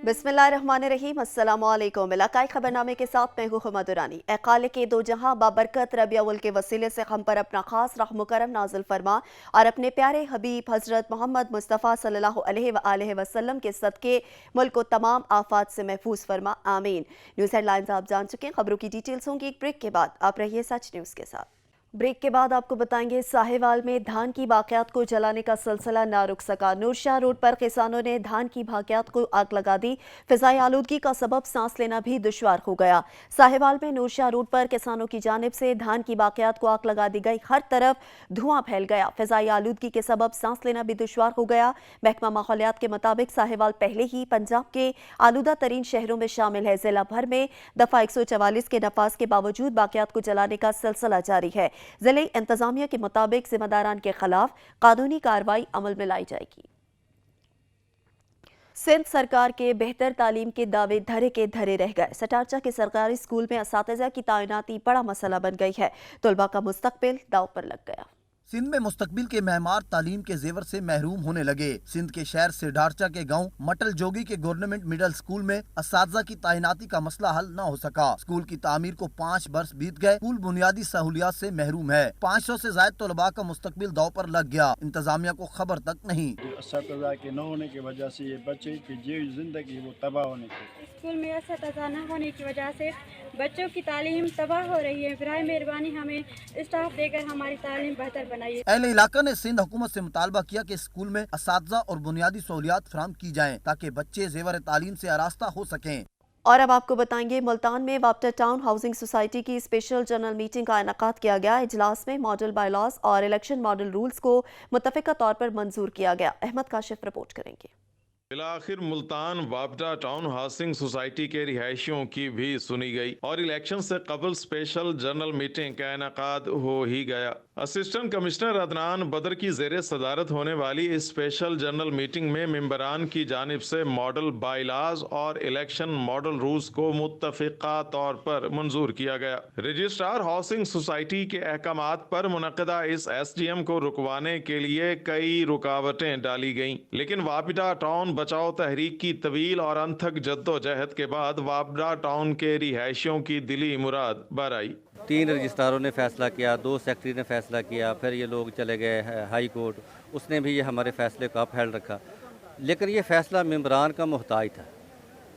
बिस्मिल्लाहिर्रहमानिर्रहीम, अस्सलामुअलैकुम। इलाकाई खबरनामे के साथ मैं हूँ हुमा दुरानी। एकाले के दो जहां बाबरकत रबी अव्वल के वसीले से हम पर अपना खास रहम करम नाजिल फरमा और अपने प्यारे हबीब हजरत मोहम्मद मुस्तफ़ा सल्लल्लाहु अलैहि वसल्लम के सदके मुल्क को तमाम आफात से महफूज फरमा, आमीन। न्यूज़ हेडलाइंस आप जान चुके हैं, खबरों की डिटेल्स होंगी एक ब्रेक के बाद। आप रहिए सच न्यूज़ के साथ। ब्रेक के बाद आपको बताएंगे साहिवाल में धान की बाकियात को जलाने का सिलसिला ना रुक सका। नूरशाह रोड पर किसानों ने धान की बाकियात को आग लगा दी। फिजाई आलूदगी का सबब सांस लेना भी दुश्वार हो गया। साहिवाल में नूरशाह रोड पर किसानों की जानिब से धान की बाकियात को आग लगा दी गई। हर तरफ धुआं फैल गया। फिजाई आलूदगी के सबब सांस लेना भी दुश्वार हो गया। महकमा माहौलियात के मुताबिक साहिवाल पहले ही पंजाब के आलूदा तरीन शहरों में शामिल है। जिला भर में दफा 144 के नफाज के बावजूद बाकियात को जलाने का सिलसिला जारी है। जिले इंतजामिया के मुताबिक जिम्मेदारान के खिलाफ कानूनी कार्रवाई अमल में लाई जाएगी। सिंध सरकार के बेहतर तालीम के दावे धरे के धरे रह गए। सटारचा के सरकारी स्कूल में असातिज़ा की तैनाती बड़ा मसला बन गई है। तलबा का मुस्तकबिल दाव पर लग गया। सिंध में मुस्तकबिल के मेहमान तालीम के जेवर से महरूम होने लगे। सिंध के शहर सिडारचा के गांव मटल जोगी के गवर्नमेंट मिडिल स्कूल में असातिज़ा की तैनाती का मसला हल न हो सका। स्कूल की तामीर को 5 बरस बीत गए। स्कूल बुनियादी सहूलियात से महरूम है। 500 से ज्यादा तलबा का मुस्तकबिल दाव पर लग गया। इंतजामिया को खबर तक नहीं। असातिज़ा के न होने की वजह से ये बच्चे की जिंदगी वो तबाह होने की, स्कूल में असातिज़ा न होने की वजह से बच्चों की तालीम तबाह हो रही है। बराए मेहरबानी हमें स्टाफ देकर हमारी तालीम बेहतर बनाइए। अहले इलाका ने सिंध हुकूमत से मुतालबा किया कि स्कूल में असातिज़ा और बुनियादी सहूलियात फराहम की जाएं ताकि बच्चे जेवर तालीम से आरास्ता हो सकें। और अब आपको बताएंगे मुल्तान में वाप्टा टाउन हाउसिंग सोसाइटी की स्पेशल जनरल मीटिंग का इनेकाद किया गया। इजलास में मॉडल बायलॉज और इलेक्शन मॉडल रूल्स को मुत्तफिका तौर पर मंजूर किया गया। अहमद काशिफ रिपोर्ट करेंगे। बिलाखिर मुल्तान वापडा टाउन हाउसिंग सोसाइटी के रिहायशियों की भी सुनी गई और इलेक्शन से कबल स्पेशल जनरल मीटिंग का इनेकाद हो ही गया। असिस्टेंट कमिश्नर अदनान बदर की जेर सदारत होने वाली इस स्पेशल जनरल मीटिंग में मेंबरान की जानिब से मॉडल बाइलाज और इलेक्शन मॉडल रूल्स को मुत्तफिका तौर पर मंजूर किया गया। रजिस्ट्रार हाउसिंग सोसाइटी के अहकामात पर मुनक़दा इस SDM को रुकवाने के लिए कई रुकावटें डाली गईं, लेकिन वापडा टाउन बचाओ तहरीक की तवील और अनथक जद्दोजहद के बाद वापडा टाउन के रिहायशियों की दिली मुराद बर आई। 3 रजिस्ट्रारों ने फैसला किया, 2 सेक्रेटरी ने फैसला किया, फिर ये लोग चले गए हाई कोर्ट, उसने भी ये हमारे फैसले को अपहेल्ड रखा। लेकिन ये फैसला मेंबरान का मोहताज था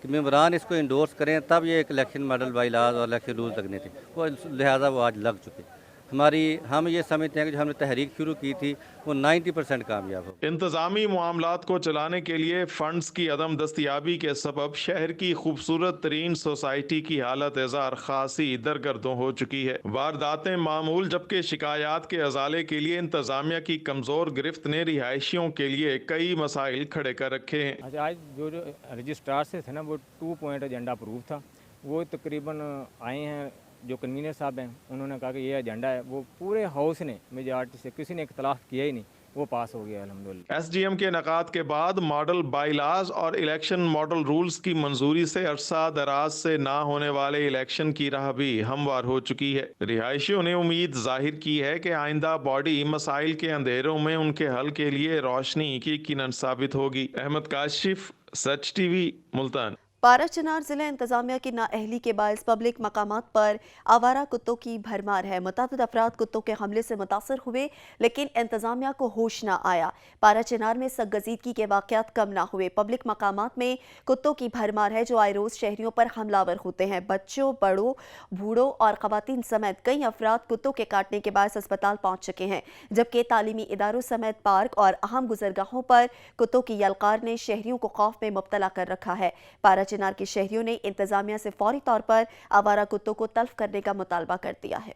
कि मेंबरान इसको इंडोर्स करें, तब ये एक इलेक्शन मॉडल बाइलाज और इलेक्शन रूल्स लगने थे, वो लिहाजा वो आज लग चुके। हम ये समझते हैं कि जो हमने तहरीक शुरू की थी वो 90% कामयाब हो। इंतजामी मामलात को चलाने के लिए फंड्स की अदम दस्तियाबी के सबब शहर की खूबसूरत तरीन सोसाइटी की हालत एजार खासी दरगर्दों हो चुकी है। वारदातें मामूल, जबकि शिकायत के अजाले के लिए इंतजामिया की कमजोर गिरफ्त ने रिहायशियों के लिए कई मसाइल खड़े कर रखे हैं। अच्छा, आज जो रजिस्ट्रार से थे ना, वो 2 पॉइंट एजेंडा अप्रूव था। वो तकरीबन आए हैं, जो कन्वीनर साहब हैं उन्होंने कहा कि ये एजेंडा है, वो पूरे हाउस ने मेजॉरिटी से किसी ने इख्तलाफ किया ही नहीं, वो पास हो गया अल्हम्दुलिल्लाह। SDM के इनेकाद के बाद मॉडल बाइलाज और इलेक्शन मॉडल रूल्स की मंजूरी से अरसा दराज से ना होने वाले इलेक्शन की राह भी हमवार हो चुकी है। रिहायशियों ने उम्मीद जाहिर की है कि आइंदा बॉडी मसाइल के अंधेरों में उनके हल के लिए रोशनी की किरण साबित होगी। अहमद काशिफ, सच TV, मुल्तान। पारा चनार जिला इंतजामिया की नाअहली के बायस पब्लिक मकामात पर आवारा कुत्तों की भरमार है। मुतअद्दिद अफराद कुत्तों के हमले से मुतासर हुए, लेकिन इंतजामिया को होश न आया। पारा चनार में सगजीदगी के वाक़यात कम ना हुए। पब्लिक मकामात में कुत्तों की भरमार है जो आए रोज शहरियों पर हमलावर होते हैं। बच्चों, बड़ों, बूढ़ों और खवातीन समेत कई अफराद कुत्तों के काटने के बायस अस्पताल पहुंच चुके हैं, जबकि तालीमी इदारों समेत पार्क और अहम गुजरगाहों पर कुत्तों की यलकार ने शहरियों को खौफ में मुब्तला कर रखा है। पारा चिनार के शहरियों ने इंतजामिया से फौरी तौर पर आवारा कुत्तों को तल्फ करने का मुतालबा कर दिया है।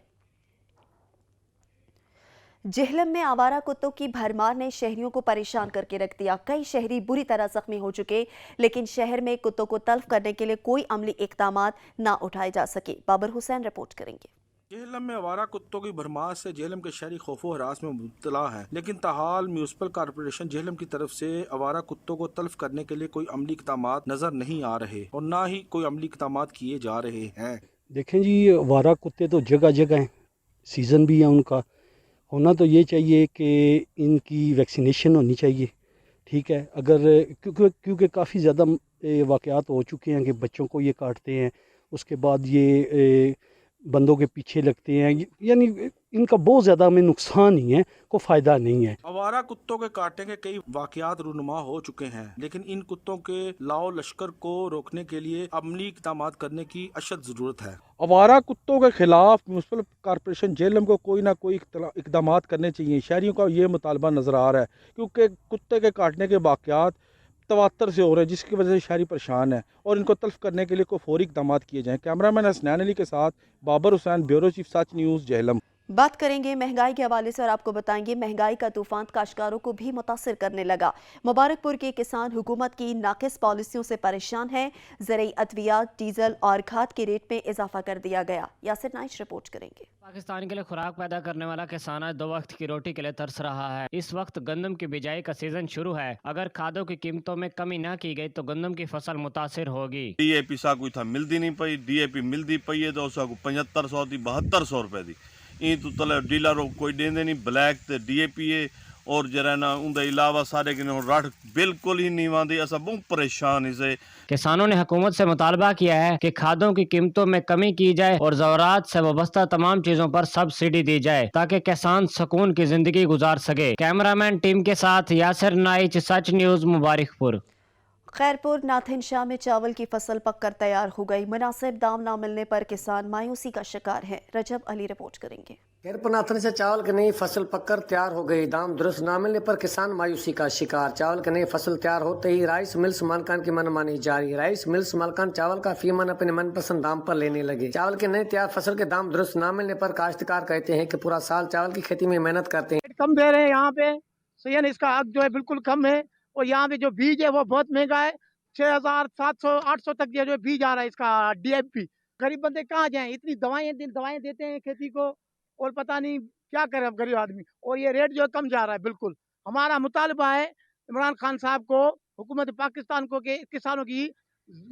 जेहलम में आवारा कुत्तों की भरमार ने शहरियों को परेशान करके रख दिया। कई शहरी बुरी तरह जख्मी हो चुके, लेकिन शहर में कुत्तों को तल्फ करने के लिए कोई अमली इक़दामात ना उठाए जा सके। बाबर हुसैन रिपोर्ट करेंगे। जेहलम में आवारा कुत्तों की भरमार से जेहलम के शहरी खौफो हरास में मुब्तला हैं, लेकिन ताहाल म्यूनसिपल कॉर्पोरेशन जेहलम की तरफ से आवारा कुत्तों को तल्फ करने के लिए कोई अमली इक़दामात नजर नहीं आ रहे और ना ही कोई अमली इक़दामात किए जा रहे हैं। देखें जी, आवारा कुत्ते तो जगह जगह हैं, सीज़न भी है उनका। होना तो ये चाहिए कि इनकी वैक्सीनेशन होनी चाहिए ठीक है, अगर क्योंकि काफ़ी ज़्यादा वाक़यात हो चुके हैं कि बच्चों को ये काटते हैं, उसके बाद ये बंदों के पीछे लगते हैं, यानी इनका बहुत ज़्यादा हमें नुकसान ही है, कोई फ़ायदा नहीं है। आवारा कुत्तों के काटने के कई वाकयात रूनुमा हो चुके हैं, लेकिन इन कुत्तों के लाओ लश्कर को रोकने के लिए अमली इक़दाम करने की अशद ज़रूरत है। आवारा कुत्तों के खिलाफ म्यूनसिपल कॉरपोरेशन जेहलम को कोई ना कोई इक़दाम करने चाहिए। शहरियों का ये मुतालबा नज़र आ रहा है, क्योंकि कुत्ते के काटने के वाकयात तवातर से हो रहे हैं, जिसकी वजह से शहरी परेशान है और इनको तल्फ करने के लिए कोई फौरी इक़दाम किए जाएँ। कैमरामैन हसनैन अली के साथ बाबर हुसैन, ब्यूरो चीफ सच न्यूज़, जेहलम। बात करेंगे महंगाई के हवाले से और आपको बताएंगे महंगाई का तूफान काश्तकारों को भी मुतासिर करने लगा। मुबारकपुर के किसान हुकूमत की नाकिस पॉलिसियों से परेशान हैं। ज़रूरी अद्वियात, डीजल और खाद के रेट में इजाफा कर दिया गया। यासिर नाइश रिपोर्ट करेंगे। पाकिस्तान के लिए खुराक पैदा करने वाला किसान आज 2 वक्त की रोटी के लिए तरस रहा है। इस वक्त गंदम की बिजाई का सीजन शुरू है। अगर खादों की कीमतों में कमी न की गई तो गंदम की फसल मुतासिर होगी। DAP साकू था मिलती नहीं पई, DAP मिलती पई है तो साकू 7500 दी 7200 रुपए दी ई तो तले डीलर कोई देंदे नहीं। ब्लैक ते DAP है और जरा ना उनके अलावा सारे के रट बिल्कुल ही नहीं आती। असा बहुत परेशान इसे। किसानों ने हुकूमत से मुतालबा किया है कि खादों की कीमतों में कमी की जाए और ज़राअत से वाबस्ता तमाम चीजों पर सब्सिडी दी जाए ताकि किसान सुकून की जिंदगी गुजार सके। कैमरामैन टीम के साथ यासिर नाइच, सच न्यूज़, मुबारकपुर। खैरपुर नाथिन शाह में चावल की फसल पककर तैयार हो गई। मुनासिब दाम न मिलने पर किसान मायूसी का शिकार है। रजब अली रिपोर्ट करेंगे। खैरपुर नाथन से चावल की नई फसल पककर तैयार हो गई। दाम दुरुस्त न मिलने पर किसान मायूसी का शिकार। चावल की नई फसल तैयार होते ही राइस मिल्स मालकान की मनमानी जारी। राइस मिल्स मालकान चावल का फी मन अपने मनपसंद दाम पर लेने लगे। चावल की नई तैयार फसल के दाम दुरुस्त न मिलने पर काश्तकार कहते हैं कि पूरा साल चावल की खेती में मेहनत करते हैं। कम दे रहे हैं यहाँ पे, सही इसका हक जो है बिल्कुल कम है। और यहाँ पे जो बीज है वो बहुत महंगा है। 6000, 700, 800 तक जो बीज आ रहा है इसका DAP। गरीब बंदे कहाँ जाएं, इतनी दवाएं देते हैं खेती को और पता नहीं क्या करे अब गरीब आदमी। और ये रेट जो है कम जा रहा है। बिल्कुल हमारा मुतालबा है इमरान खान साहब को, हुकूमत पाकिस्तान को, के किसानों की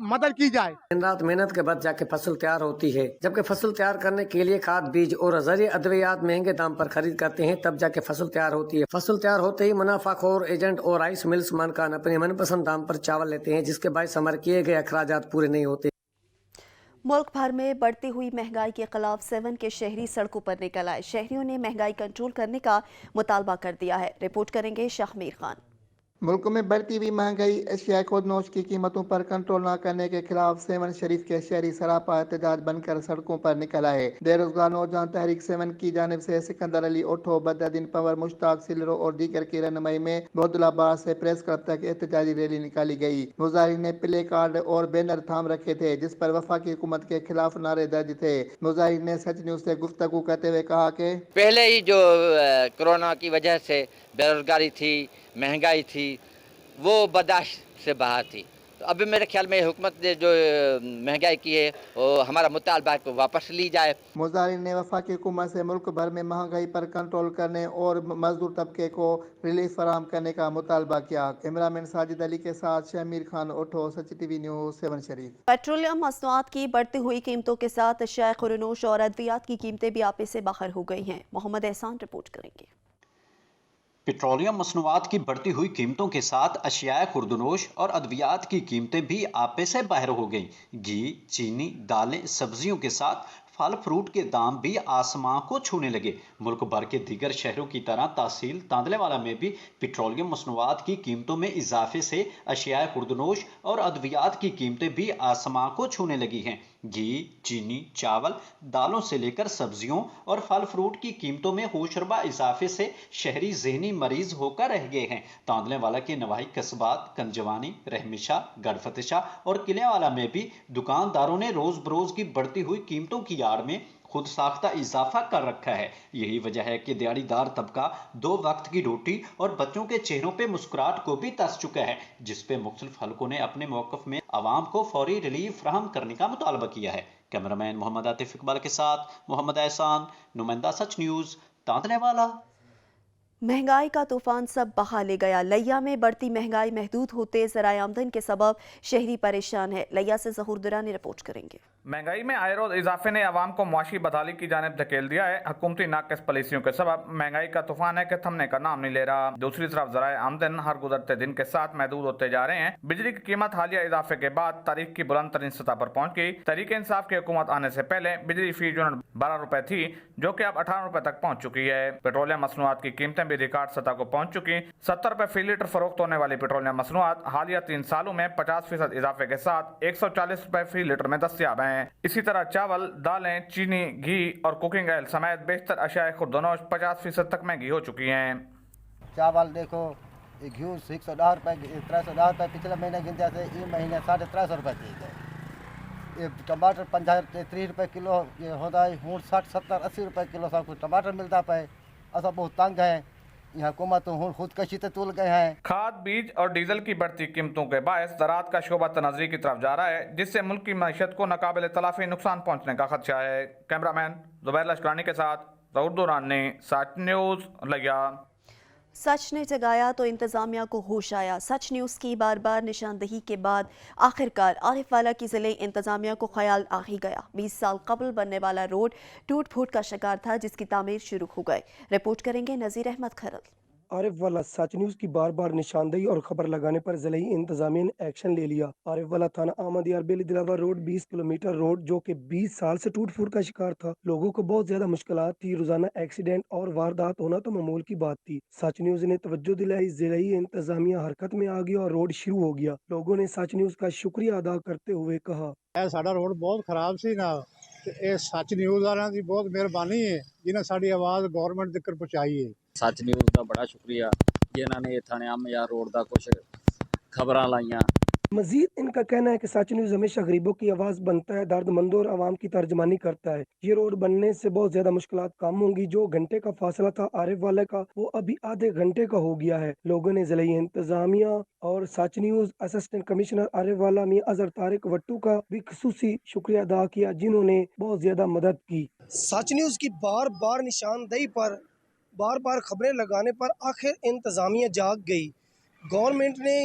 मदद की जाए। दिन रात मेहनत के बाद जाके फसल तैयार होती है। जबकि फसल तैयार करने के लिए खाद, बीज और ज़रूरी अद्वियात महंगे दाम पर खरीद करते हैं, तब जाके फसल तैयार होती है। फसल तैयार होते ही मुनाफाखोर एजेंट और राइस मिल्स मानकान अपने मनपसंद दाम पर चावल लेते हैं, जिसके बायस हमारे किए गए अखराजात पूरे नहीं होते। मुल्क भर में बढ़ती हुई महंगाई के खिलाफ 7 के शहरी सड़कों पर निकल आए। शहरियों ने महंगाई कंट्रोल करने का मुतालबा कर दिया है। रिपोर्ट करेंगे शाहमीर खान। मुल्क में बढ़ती हुई महंगाई, एशिया खुदनोश की कीमतों पर कंट्रोल न करने के खिलाफ 7 शरीफ के शहरी सरापा एहतजाज बनकर सड़कों पर निकल आए। बेरोजगार नौजवान तहरीक 7 की जानिब से सिकंदर अली ओठो, बदरुद्दीन पंवर, मुश्ताक सिलरो और दीगर की रहनुमाई में बहदुल्लाबाद से प्रेस क्लब तक एहतजाजी रैली निकाली गई। मुजाहिरीन ने प्ले कार्ड और बैनर थाम रखे थे, जिस पर वफाकी हुकूमत के खिलाफ नारे दर्ज थे। मुजाहिरीन ने सच न्यूज़ से गुफ्तगू करते हुए कहा कि पहले ही जो कोरोना की वजह से बेरोजगारी थी, महंगाई थी, वो बर्दाश्त से बाहर थी। तो अभी मेरे ख्याल में हुकूमत ने जो महंगाई की है वो हमारा मुतालबा को वापस ली जाए। मुजाहिरीन ने वफाकी हुकूमत से मुल्क भर में महंगाई पर कंट्रोल करने और मजदूर तबके को रिलीफ फराहम करने का मुतालबा किया। कैमरामैन साजिद अली के साथ शामीर खान, ओठो, सच TV न्यूज़, 7 शरीफ। पेट्रोलियम मसनूआत की बढ़ती हुई कीमतों के साथ अशिया खुरनोश और अद्वियात की कीमतें भी आपे से बाहर हो गई हैं। मोहम्मद एहसान रिपोर्ट करेंगे। पेट्रोलियम मसनूआत की बढ़ती हुई कीमतों के साथ अशियाए खुर्दनोश और अद्वियात की कीमतें भी आपे से बाहर हो गईं। घी, चीनी, दालें, सब्जियों के साथ फल फ्रूट के दाम भी आसमां को छूने लगे। मुल्क भर के दीगर शहरों की तरह तहसील तांदलेवाला में भी पेट्रोलियम मसनूआत की कीमतों में इजाफे से अशियाए खुर्दनोश और अद्वियात की कीमतें भी आसमां को छूने लगी हैं। घी, चीनी, चावल, दालों से लेकर सब्जियों और फल फ्रूट की कीमतों में होशरबा इजाफे से शहरी ज़हनी मरीज होकर रह गए हैं। तांदलेवाला के नवाही कस्बात, कंजवानी, रहमिशा, गढ़फतशा और किलेवाला में भी दुकानदारों ने रोज बरोज की बढ़ती हुई कीमतों की आड़ में खुद साख्ता इजाफा कर रखा है। यही वजह है कि दिहाड़ीदार तबका 2 वक्त की रोटी और बच्चों के चेहरों पे मुस्कुराहट को भी तरस चुका है, जिस पे मुख्तलिफ हलकों ने अपने मौक़िफ़ में आवाम को फौरी रिलीफ फराहम करने का मुतालबा किया है। कैमरामैन मोहम्मद आतिफ इकबाल के साथ मोहम्मद एहसान, नुमाइंदा सच न्यूज़, तांदलेवाला। महंगाई का तूफान सब बहा ले गया। लिया में बढ़ती महंगाई महदूद होते ज़राए आमदन के सबब शहरी परेशान है। लिया से ज़हूर दुरानी रिपोर्ट करेंगे। महंगाई में आए रोज इजाफे ने आवाम को मुआशी बदहाली की जानिब धकेल दिया है। हुकूमती नाक़िस पॉलिसियों के सबब महंगाई का तूफान है कि थमने का नाम नहीं ले रहा। दूसरी तरफ ज़राए आमदन हर गुजरते दिन के साथ महदूद होते जा रहे हैं। बिजली की कीमत हालिया इजाफे के बाद तारीख की बुलंद तरीन सतह पर पहुंच गई। तहरीक इंसाफ की हुकूमत आने से पहले बिजली फी यूनिट 12 रुपए थी, जो कि अब 18 रुपए तक पहुंच चुकी है। पेट्रोलियम मसनूआत की कीमतें भी रिकॉर्ड सतह को पहुंच चुकी। 70 रुपए फी लीटर फरोख्त होने वाली पेट्रोलियम मसनूआत हालिया 3 सालों में 50% इजाफे के साथ 140 रुपए फी लीटर में दस्तयाब हैं। इसी तरह चावल, दालें, चीनी, घी और कुकिंग ऑयल समेत बेशतर अशियाए खुर्दनोश 50% तक महंगी हो चुकी हैं। चावल देखो, घी 110 रुपए 310 रुपए पिछले महीने गिनते थे, ये महीने 350 रुपए थी गए। ये टमाटर 30 रुपए किलो ये होता है, हूँ 60 70 80 रुपए किलो सब कुछ टमाटर मिलता पे। असा बहुत तंग है, यहाँ हुकूमत हूँ खुदकशी से तुल गए हैं। खाद, बीज और डीजल की बढ़ती कीमतों के बायस ज़राअत का शोबा तनज़्ज़ुई की तरफ जा रहा है, जिससे मुल्क की मईशत को नाकाबिल तलाफी नुकसान पहुँचने का खदशा है। कैमरामैन ज़ुबैर लश्करानी के साथ ज़हूर दुरानी, सच न्यूज़, लिया। सच ने जगाया तो इंतजामिया को होश आया। सच न्यूज़ की बार बार निशानदही के बाद आखिरकार आरिफ वाला की ज़िले इंतजामिया को ख्याल आ ही गया। 20 साल कबल बनने वाला रोड टूट फूट का शिकार था, जिसकी तामीर शुरू हो गई। रिपोर्ट करेंगे नज़ीर अहमद खरल। आरिफ वाला सच न्यूज़ की बार बार निशानदही और खबर लगाने पर ज़िले इंतजामिया ने एक्शन ले लिया। आरिफ वाला थाना अहमद यार बेली दिलावर रोड 20 किलोमीटर रोड जो कि 20 साल से टूट फूट का शिकार था। लोगों को बहुत ज्यादा मुश्किलात थी। रोजाना एक्सीडेंट और वारदात होना तो मामूल की बात थी। सच न्यूज़ ने तवज्जो दिलाई, ज़िले इंतजामिया हरकत में आ गया और रोड शुरू हो गया। लोगों ने सच न्यूज़ का शुक्रिया अदा करते हुए कहा, साडा रोड बहुत खराब सी ना, ये सच न्यूज़ वालों की बहुत मेहरबानी है जिन्हें साड़ी आवाज़ गवर्नमेंट तक पहुँचाई है। सच न्यूज़ का बड़ा शुक्रिया जिन्होंने थाने अहमद रोड का कुछ खबर लाइया। मजीद इनका कहना है कि सच न्यूज़ हमेशा गरीबों की आवाज़ बनता है, दर्दमंदों और आवाम की तर्जमानी करता है। ये रोड बनने से बहुत ज्यादा मुश्किलात कम होंगी। जो घंटे का फासला था आरिफ वाले का, वो अभी आधे घंटे का हो गया है। लोगों ने ज़िले इंतजामिया और सच न्यूज़ असिस्टेंट कमिश्नर आरिफ वाला मियां अजहर तारिक वट्टू का भी खुसूसी शुक्रिया अदा किया, जिन्होंने बहुत ज्यादा मदद की। सच न्यूज़ की बार बार निशानदेही पर, बार बार खबरें लगाने पर आखिर इंतजामिया जाग गई। गवर्नमेंट ने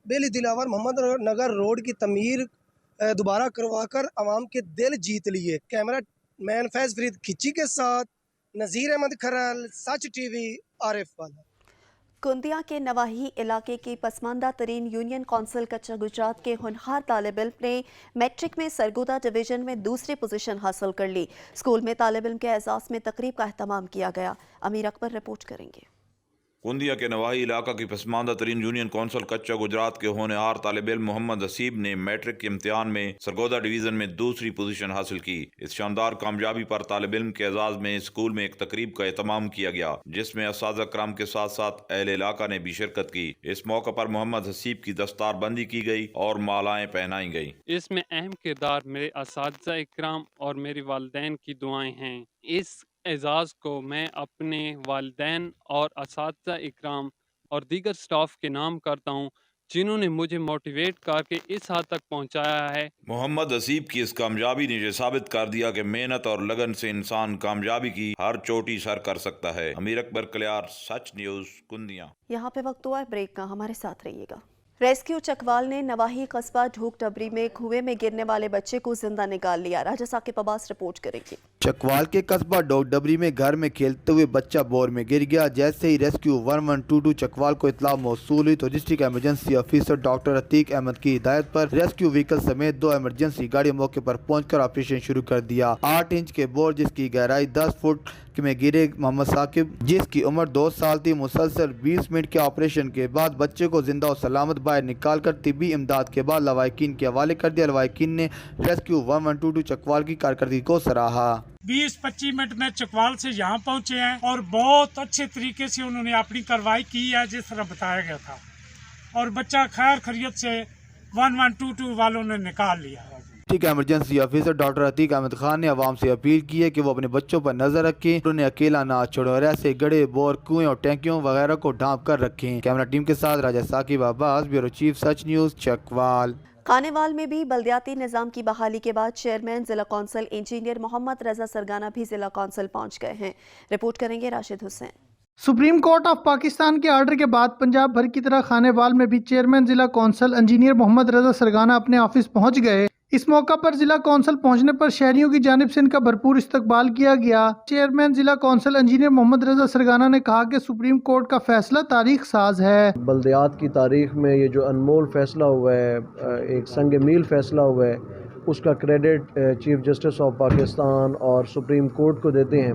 बेली दिलावर मोहम्मद नगर रोड की तमीर दोबारा करवाकर आवाम के दिल जीत लिए। कैमरा मैन फैज फरीद खिची के साथ नज़ीर अहमद खरल, सच टीवी, आरिफ वाला। कुंदिया के नवाही इलाके की पसमानदा तरीन यूनियन कौंसिल कच्चा गुजरात के होनहार तालिब इल्म ने मैट्रिक में सरगोदा डिवीजन में दूसरी पोजीशन हासिल कर ली। स्कूल में तालिब इल्म के एजाज़ में तकरीब का अहतमाम किया गया। अमीर अकबर रिपोर्ट करेंगे। कुंदिया के नवाही इलाका की पसमानदा तरीन यूनियन कौंसिल कच्चा गुजरात के होनहार तालिब इल्म मोहम्मद हसीब ने मैट्रिक के इम्तिहान में सरगोदा डिवीजन में दूसरी पोजीशन हासिल की। इस शानदार कामयाबी पर तालिब इल्म के एजाज में स्कूल में एक तकरीब का एहतमाम किया गया, जिसमें असातिज़ा कराम के साथ साथ अहले इलाका ने भी शिरकत की। इस मौके पर मोहम्मद हसीब की दस्तार बंदी की गई और मालाएं पहनाई गई। इसमें अहम किरदार मेरे असातिज़ा इकराम और मेरे वालिदैन की दुआएं हैं। इस एजाज़ को मैं अपने वालिदैन और असातिज़ा इकराम और दीगर स्टाफ के नाम करता हूँ, जिन्होंने मुझे मोटिवेट करके इस हद तक पहुँचाया है। मोहम्मद हसीब की इस कामयाबी ने ये साबित कर दिया कि मेहनत और लगन से इंसान कामयाबी की हर चोटी सर कर सकता है। अमीर अकबर कलियार, सच न्यूज़, कुंदिया। यहाँ पे वक्त हुआ है ब्रेक का, हमारे साथ रहिएगा। रेस्क्यू चकवाल ने नवाही कस्बा ढूक डबरी में कुएं में गिरने वाले बच्चे को जिंदा निकाल लिया। राजा साकिब अब्बास रिपोर्ट करेंगे। चकवाल के कस्बा ढूक डबरी में घर में खेलते हुए बच्चा बोर में गिर गया। जैसे ही रेस्क्यू 1122 चकवाल को इतला मौसूल हुई तो district emergency officer doctor Atiq Ahmad की हिदायत पर रेस्क्यू व्हीकल समेत 2 इमरजेंसी गाड़ी मौके पर पहुंचकर ऑपरेशन शुरू कर दिया। 8 इंच के बोर जिसकी गहराई 10 फुट में गिरे मोहम्मद साकिब, जिसकी उम्र 2 साल थी, मुसलसल 20 मिनट के ऑपरेशन के बाद बच्चे को जिंदा और सलामत बाहर निकाल कर तिब्बी इमदाद के बाद लवाहिकीन के हवाले कर दिया। लवाहिकीन ने रेस्क्यू 1122 चकवाल की कारकर्दगी को सराहा। 20-25 मिनट में चकवाल से यहाँ पहुँचे हैं और बहुत अच्छे तरीके से उन्होंने अपनी कार्रवाई की है जिस तरह बताया गया था, और बच्चा खैर खैरियत से 1122 वालों ने निकाल लिया। District emergency officer doctor Atiq Ahmad Khan ने आवाम से अपील की है कि वो अपने बच्चों पर नजर रखें, उन्हें अकेला ना छोड़ें और ऐसे गड्ढे, बोर, कुएं और टैंकियों वगैरह को ढांप कर रखें। कैमरा टीम के साथ राजा साकिब अब्बास, ब्यूरो चीफ, सच न्यूज़, चकवाल। खानेवाल में भी बल्दियाती निज़ाम की बहाली के बाद चेयरमैन जिला कौंसिल इंजीनियर मोहम्मद रजा सरगाना भी जिला कौंसिल पहुंच गए हैं। रिपोर्ट करेंगे Rashid Hussain. Supreme court of Pakistan के ऑर्डर के बाद पंजाब भर की तरह खानेवाल में भी चेयरमैन जिला कौंसल इंजीनियर मोहम्मद रजा सरगाना अपने ऑफिस पहुंच गए। इस मौका पर जिला कौंसल पहुंचने पर शहरियों की जानिब से इनका भरपूर इस्तकबाल किया गया। चेयरमैन जिला कौंसल इंजीनियर मोहम्मद रजा सरगाना ने कहा कि सुप्रीम कोर्ट का फैसला तारीख साज है। बल्दियात की तारीख में ये जो अनमोल फैसला हुआ है, एक संग मील फैसला हुआ है, उसका credit chief justice of Pakistan और सुप्रीम कोर्ट को देते हैं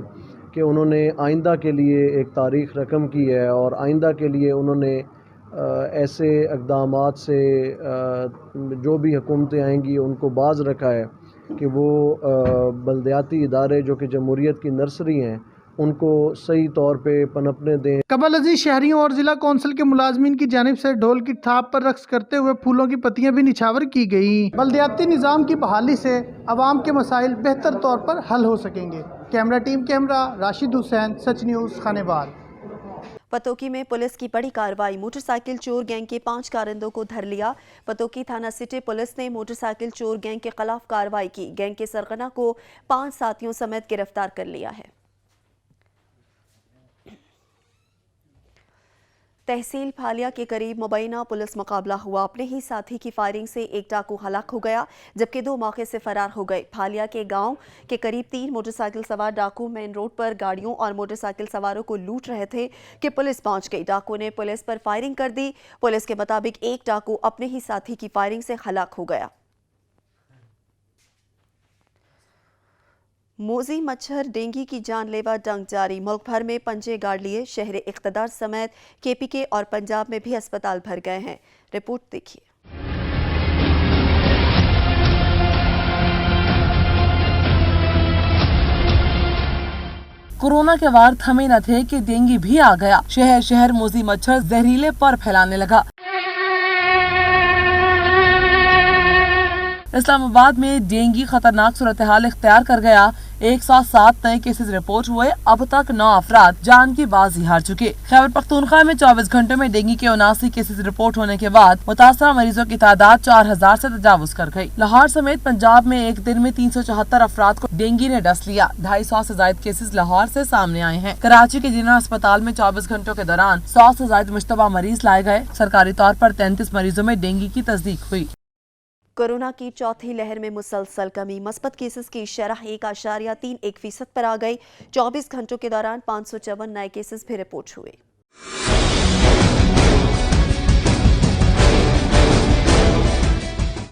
कि उन्होंने आइंदा के लिए एक तारीख रकम की है और आइंदा के लिए उन्होंने ऐसे इक़दामात से जो भी हुकूमतें आएंगी उनको बाज रखा है कि वो बल्दियाती इदारे जो कि जमहूरियत की नर्सरी हैं उनको सही तौर पे पनपने दें। कबल अजीज शहरियों और जिला कौंसिल के मुलाजमीन की जानिब से ढोल की थाप पर रक्स करते हुए फूलों की पत्तियां भी निछावर की गई। बल्दियाती निज़ाम की बहाली से अवाम के मसाइल बेहतर तौर पर हल हो सकेंगे। Camera team camera Rashid Hussain, Sach news, Khanewal. Pattoki में पुलिस की बड़ी कार्रवाई, मोटरसाइकिल चोर गैंग के 5 कारिंदों को धर लिया। पतोकी थाना सिटी पुलिस ने मोटरसाइकिल चोर गैंग के खिलाफ कार्रवाई की। गैंग के सरगना को 5 साथियों समेत गिरफ्तार कर लिया है। तहसील फालिया के करीब मुबैना पुलिस मुकाबला हुआ। अपने ही साथी की फायरिंग से एक डाकू हलाक हो गया जबकि 2 मौके से फरार हो गए। फालिया के गांव के करीब 3 मोटरसाइकिल सवार डाकू मेन रोड पर गाड़ियों और मोटरसाइकिल सवारों को लूट रहे थे कि पुलिस पहुंच गई। डाकू ने पुलिस पर फायरिंग कर दी। पुलिस के मुताबिक एक डाकू अपने ही साथी की फायरिंग से हलाक हो गया। मोजी मच्छर डेंगू की जानलेवा जंग जारी। मुल्क भर में पंजे गाड़ लिए। शहर इख्तदार समेत KPK और पंजाब में भी अस्पताल भर गए हैं। रिपोर्ट देखिए। कोरोना के वार थमे न थे कि डेंगू भी आ गया। शहर शहर मोजी मच्छर जहरीले पर फैलाने लगा। इस्लामाबाद में डेंगू खतरनाक सूरत हाल इख्तियार कर गया। 107 नए केसेस रिपोर्ट हुए। अब तक 9 अफराद जान की बाजी हार चुके। खैबर पख्तूनख्वा में 24 घंटों में डेंगू के 79 केसेस रिपोर्ट होने के बाद मुतासरा मरीजों की तादाद 4000 से तजावुज कर गई। लाहौर समेत पंजाब में एक दिन में 374 अफराद को डेंगू ने डस लिया। 250 से ज्यादा केसेस लाहौर से सामने आए हैं। कराची के जिला अस्पताल में 24 घंटों के दौरान 100 से ज्यादा मुश्तबा मरीज लाए गए। सरकारी तौर पर 33 मरीजों में डेंगू की तस्दीक हुई। कोरोना की चौथी लहर में मुसलसल कमी। मस्बत केसेस की शरह 1.31% पर आ गई। 24 घंटों के दौरान 554 नए केसेस भी रिपोर्ट हुए।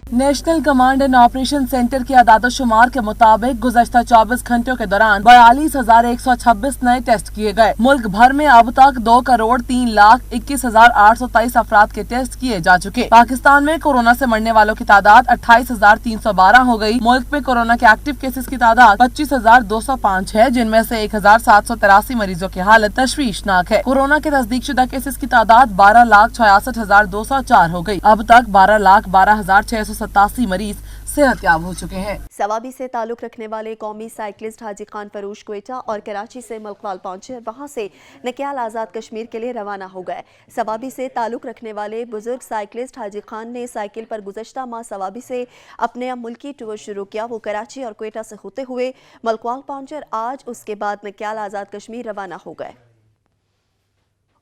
National command and operation centre के आदादोशुमार के मुताबिक गुज़श्ता 24 घंटों के दौरान 42,126 नए टेस्ट किए गए। मुल्क भर में अब तक 2,21,823 अफराद के टेस्ट किए जा चुके। पाकिस्तान में कोरोना से मरने वालों की तादाद 28,312 हो गई। मुल्क में कोरोना के एक्टिव केसेस की तादाद 25,205 है, जिनमें से 1,783 मरीजों की हालत तशवीशनाक है। कोरोना के तस्दीक शुदा केसेस की तादाद 12,66,204 हो गई। अब तक 12,12,687 मरीज सेहतयाब हो चुके हैं। सवाबी से ताल्लुक रखने वाले कौमी साइकिलिस्ट हाजी खान फरूश क्वेटा और कराची से मलकवाल पहुंचे। वहां से नकियाल आज़ाद कश्मीर के लिए रवाना हो गए। सवाबी से ताल्लुक रखने वाले बुजुर्ग साइकिलिस्ट हाजी खान ने साइकिल पर गुज़श्ता माह सवाबी से अपने मुल्की टूर शुरू किया। वो कराची और क्वेटा से होते हुए मलकवाल पहुंचे और आज उसके बाद नकियाल आज़ाद कश्मीर रवाना हो गए।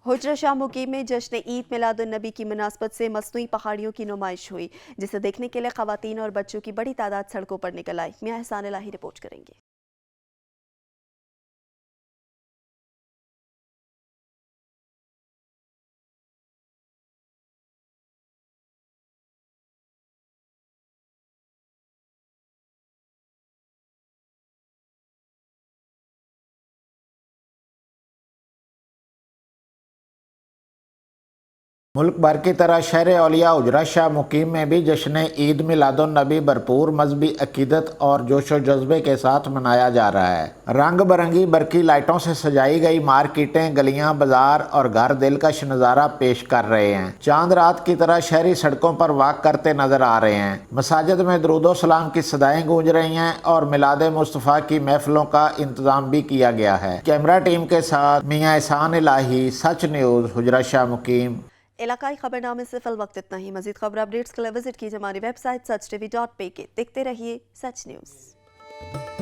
हुजरा शाह मुकीम में जश्न ईद मिलादुन नबी की मुनासबत से मसनूई पहाड़ियों की नुमाइश हुई, जिसे देखने के लिए खवातीन और बच्चों की बड़ी तादाद सड़कों पर निकल आई। मियां एहसान इलाही रिपोर्ट करेंगे। मुल्क भर की तरह शहर औलिया हुजरा शाह मुकीम में भी जश्न ईद मिलादुन नबी भरपूर मजहबी अकीदत और जोशो जज्बे के साथ मनाया जा रहा है। रंग बिरंगी बरकी लाइटों से सजाई गई मार्केटें, गलियां, बाजार और घर दिलकश नज़ारा पेश कर रहे हैं। चांद रात की तरह शहरी सड़कों पर वाक करते नजर आ रहे हैं। मसाजिद में दुरूदो सलाम की सदाएं गूंज रही हैं और मिलाद मुस्तफ़ा की महफिलों का इंतजाम भी किया गया है। कैमरा टीम के साथ मियां एहसान इलाही, सच न्यूज़, हुजरा शाह मुकीम। इलाकाई खबरनामे से फिल वक्त इतना ही। मजीद खबर अपडेट्स के लिए विजिट कीजिए हमारी वेबसाइट sach tv.pk। देखते रहिए सच न्यूज़।